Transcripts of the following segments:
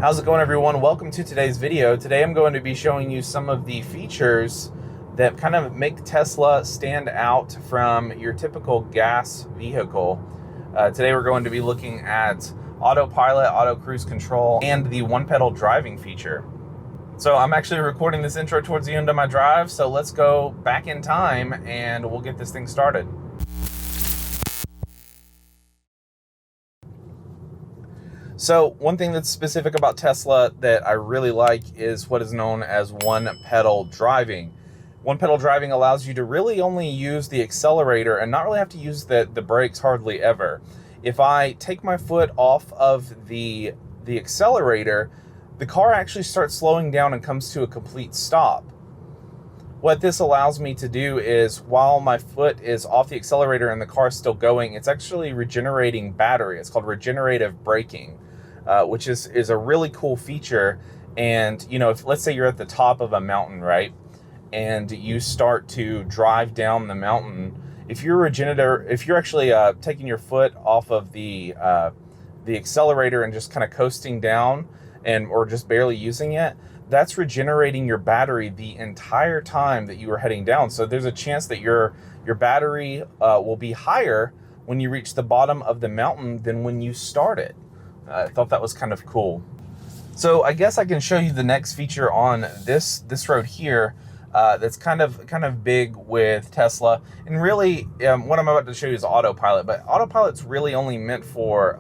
How's it going, everyone? Welcome to today's video. Today I'm going to be showing you some of the features that kind of make Tesla stand out from your typical gas vehicle. Today we're going to be looking at Autopilot, auto cruise control, and the one-pedal driving feature. So I'm actually recording this intro towards the end of my drive, so let's go back in time and we'll get this thing started. So one thing that's specific about Tesla that I really like is what is known as one-pedal driving. One-pedal driving allows you to really only use the accelerator and not really have to use the brakes hardly ever. If I take my foot off of the accelerator, the car actually starts slowing down and comes to a complete stop. What this allows me to do is, while my foot is off the accelerator and the car is still going, it's actually regenerating battery. It's called regenerative braking. Which is a really cool feature. And you know, if let's say you're at the top of a mountain, right, and you start to drive down the mountain, if you're actually taking your foot off of the accelerator and just kind of coasting down or just barely using it, that's regenerating your battery the entire time that you are heading down. So there's a chance that your battery will be higher when you reach the bottom of the mountain than when you start it. I thought that was kind of cool. So I guess I can show you the next feature on this road here that's kind of big with Tesla. And really, what I'm about to show you is Autopilot. But Autopilot's really only meant for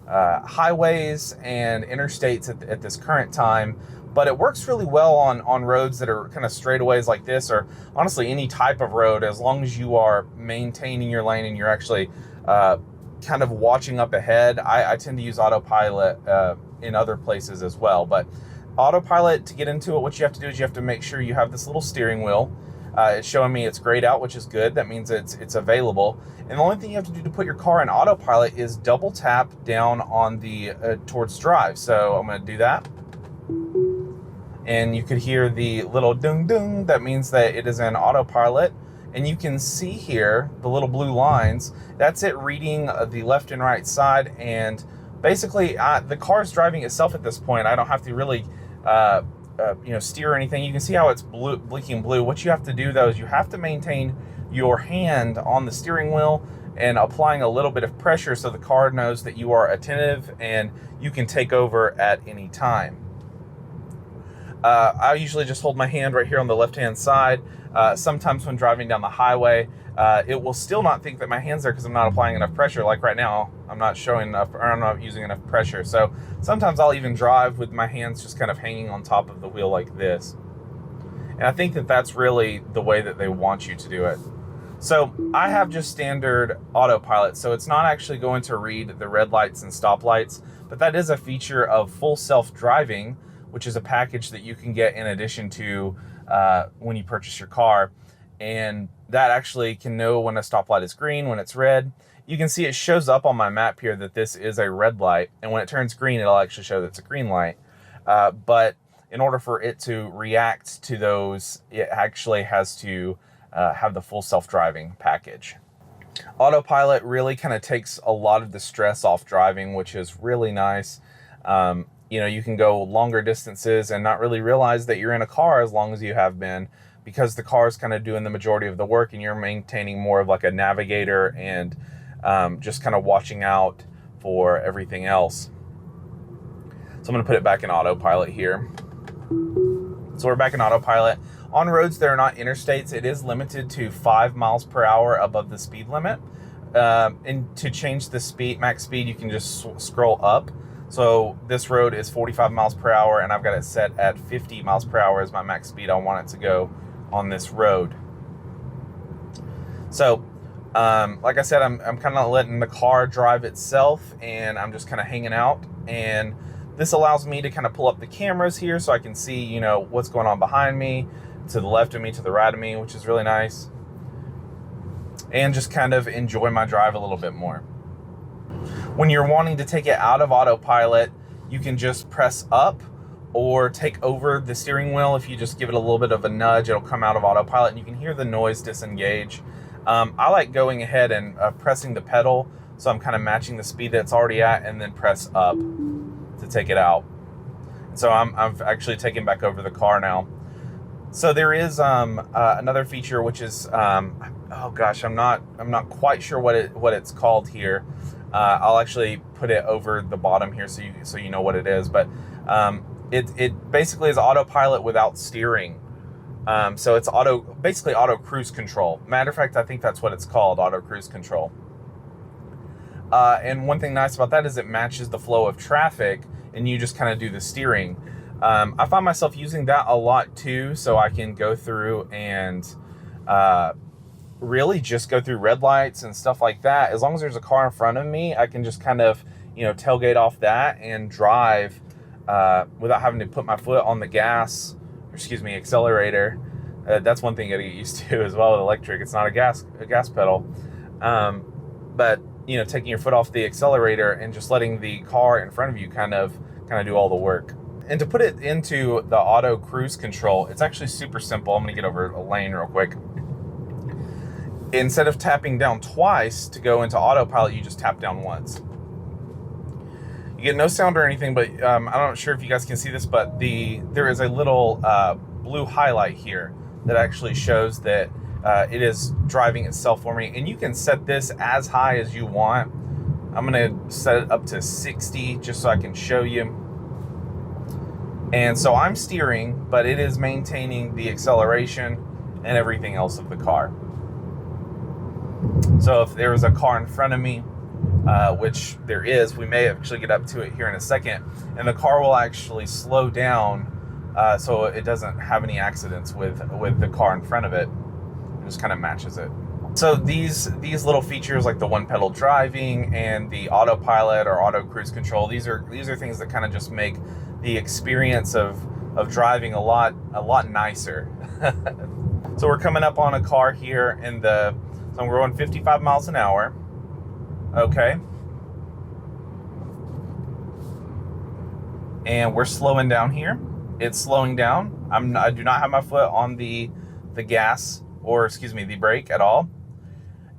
highways and interstates at this current time. But it works really well on roads that are kind of straightaways like this, or honestly any type of road, as long as you are maintaining your lane and you're actually kind of watching up ahead. I tend to use Autopilot in other places as well. But Autopilot, to get into it, what you have to do is you have to make sure you have this little steering wheel. It's showing me it's grayed out, which is good. That means it's available. And the only thing you have to do to put your car in Autopilot is double tap down on the towards drive. So I'm going to do that. And you could hear the little dung dung. That means that it is in Autopilot. And you can see here the little blue lines. That's it reading the left and right side. And basically, the car is driving itself at this point. I don't have to really, steer or anything. You can see how it's blinking blue. What you have to do, though, is you have to maintain your hand on the steering wheel and applying a little bit of pressure so the car knows that you are attentive and you can take over at any time. I usually just hold my hand right here on the left-hand side. Sometimes when driving down the highway, it will still not think that my hand's there because I'm not applying enough pressure. Like right now, I'm not showing enough, or I'm not using enough pressure. So sometimes I'll even drive with my hands just kind of hanging on top of the wheel like this. And I think that that's really the way that they want you to do it. So I have just standard Autopilot, so it's not actually going to read the red lights and stop lights, but that is a feature of full self-driving, which is a package that you can get in addition to when you purchase your car. And that actually can know when a stoplight is green, when it's red. You can see it shows up on my map here that this is a red light. And when it turns green, it'll actually show that it's a green light. But in order for it to react to those, it actually has to have the full self-driving package. Autopilot really kind of takes a lot of the stress off driving, which is really nice. You can go longer distances and not really realize that you're in a car as long as you have been, because the car is kind of doing the majority of the work and you're maintaining more of like a navigator and just kind of watching out for everything else. So I'm going to put it back in Autopilot here. So we're back in Autopilot. On roads that are not interstates, it is limited to 5 miles per hour above the speed limit. And to change the max speed, you can just scroll up. So this road is 45 miles per hour, and I've got it set at 50 miles per hour as my max speed I want it to go on this road. So, like I said, I'm kind of letting the car drive itself, and I'm just kind of hanging out. And this allows me to kind of pull up the cameras here so I can see, what's going on behind me, to the left of me, to the right of me, which is really nice. And just kind of enjoy my drive a little bit more. When you're wanting to take it out of Autopilot, you can just press up or take over the steering wheel. If you just give it a little bit of a nudge, it'll come out of Autopilot and you can hear the noise disengage. I like going ahead and pressing the pedal, so I'm kind of matching the speed that it's already at, and then press up to take it out. So I've actually taken back over the car now. So there is another feature, which is oh gosh, I'm not quite sure what it's called here. I'll actually put it over the bottom here so you know what it is. But it basically is autopilot without steering. So it's basically auto cruise control. Matter of fact, I think that's what it's called, auto cruise control. And one thing nice about that is it matches the flow of traffic, and you just kind of do the steering. I find myself using that a lot too, so I can go through and really just go through red lights and stuff like that. As long as there's a car in front of me, I can just kind of, tailgate off that and drive without having to put my foot on the gas, accelerator. That's one thing I get used to as well with electric. It's not a gas pedal. But taking your foot off the accelerator and just letting the car in front of you kind of do all the work. And to put it into the auto cruise control, it's actually super simple. I'm gonna get over a lane real quick. Instead of tapping down twice to go into autopilot, you just tap down once. You get no sound or anything, but I'm not sure if you guys can see this, but there is a little blue highlight here that actually shows that it is driving itself for me. And you can set this as high as you want. I'm gonna set it up to 60 just so I can show you. And so I'm steering, but it is maintaining the acceleration and everything else of the car. So if there is a car in front of me, which there is, we may actually get up to it here in a second, and the car will actually slow down so it doesn't have any accidents with the car in front of it. It just kind of matches it. So these little features like the one pedal driving and the autopilot or auto cruise control, these are things that kind of just make the experience of driving a lot nicer. So we're coming up on a car here so I'm going 55 miles an hour. Okay. And we're slowing down here. It's slowing down. I do not have my foot on the gas or the brake at all.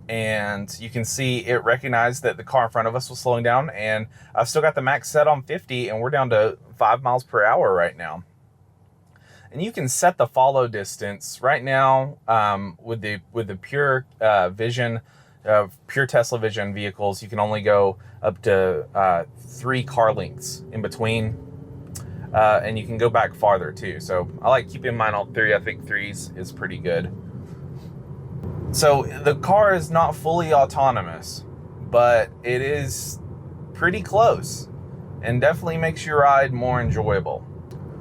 And you can see it recognized that the car in front of us was slowing down, and I've still got the max set on 50, and we're down to 5 miles per hour right now. And you can set the follow distance right now with the pure vision, pure Tesla vision vehicles. You can only go up to 3 car lengths in between, and you can go back farther too. So I like keeping mine on 3. I think 3 is pretty good. So the car is not fully autonomous, but it is pretty close and definitely makes your ride more enjoyable.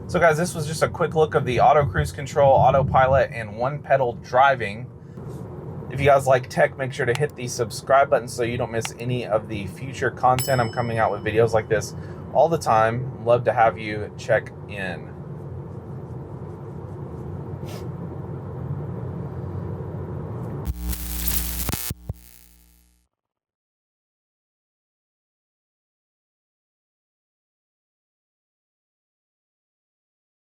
So guys, this was just a quick look of the auto cruise control, autopilot, and one pedal driving. If you guys like tech, make sure to hit the subscribe button so you don't miss any of the future content. I'm coming out with videos like this all the time. Love to have you check in.